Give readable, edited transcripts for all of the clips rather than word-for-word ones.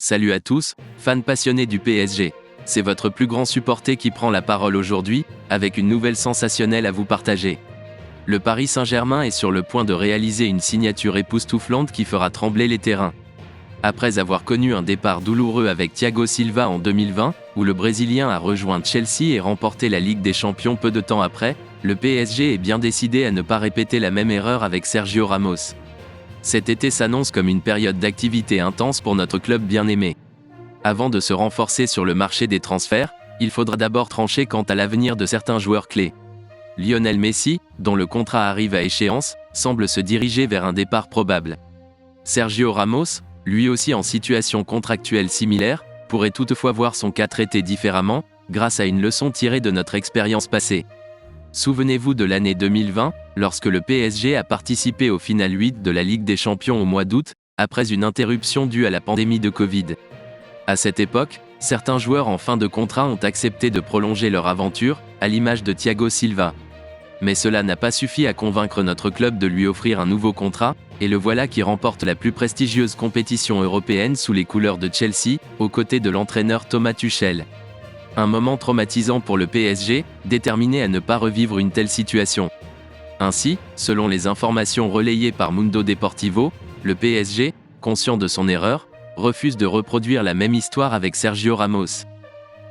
Salut à tous, fans passionnés du PSG. C'est votre plus grand supporter qui prend la parole aujourd'hui, avec une nouvelle sensationnelle à vous partager. Le Paris Saint-Germain est sur le point de réaliser une signature époustouflante qui fera trembler les terrains. Après avoir connu un départ douloureux avec Thiago Silva en 2020, où le Brésilien a rejoint Chelsea et remporté la Ligue des Champions peu de temps après, le PSG est bien décidé à ne pas répéter la même erreur avec Sergio Ramos. Cet été s'annonce comme une période d'activité intense pour notre club bien-aimé. Avant de se renforcer sur le marché des transferts, il faudra d'abord trancher quant à l'avenir de certains joueurs clés. Lionel Messi, dont le contrat arrive à échéance, semble se diriger vers un départ probable. Sergio Ramos, lui aussi en situation contractuelle similaire, pourrait toutefois voir son cas traité différemment, grâce à une leçon tirée de notre expérience passée. Souvenez-vous de l'année 2020, lorsque le PSG a participé au final 8 de la Ligue des Champions au mois d'août, après une interruption due à la pandémie de Covid. À cette époque, certains joueurs en fin de contrat ont accepté de prolonger leur aventure, à l'image de Thiago Silva. Mais cela n'a pas suffi à convaincre notre club de lui offrir un nouveau contrat, et le voilà qui remporte la plus prestigieuse compétition européenne sous les couleurs de Chelsea, aux côtés de l'entraîneur Thomas Tuchel. Un moment traumatisant pour le PSG, déterminé à ne pas revivre une telle situation. Ainsi, selon les informations relayées par Mundo Deportivo, le PSG, conscient de son erreur, refuse de reproduire la même histoire avec Sergio Ramos.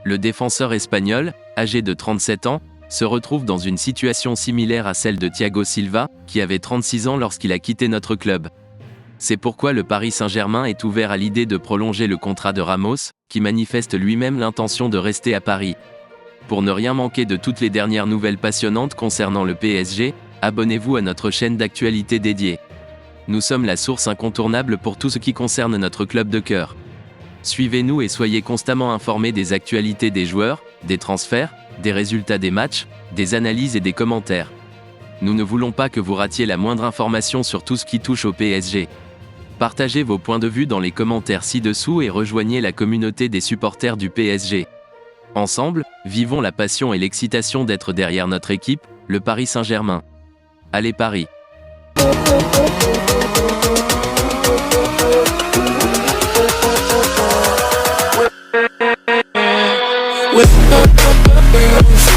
Le défenseur espagnol, âgé de 37 ans, se retrouve dans une situation similaire à celle de Thiago Silva, qui avait 36 ans lorsqu'il a quitté notre club. C'est pourquoi le Paris Saint-Germain est ouvert à l'idée de prolonger le contrat de Ramos, qui manifeste lui-même l'intention de rester à Paris. Pour ne rien manquer de toutes les dernières nouvelles passionnantes concernant le PSG, abonnez-vous à notre chaîne d'actualité dédiée. Nous sommes la source incontournable pour tout ce qui concerne notre club de cœur. Suivez-nous et soyez constamment informés des actualités des joueurs, des transferts, des résultats des matchs, des analyses et des commentaires. Nous ne voulons pas que vous ratiez la moindre information sur tout ce qui touche au PSG. Partagez vos points de vue dans les commentaires ci-dessous et rejoignez la communauté des supporters du PSG. Ensemble, vivons la passion et l'excitation d'être derrière notre équipe, le Paris Saint-Germain. Allez Paris! With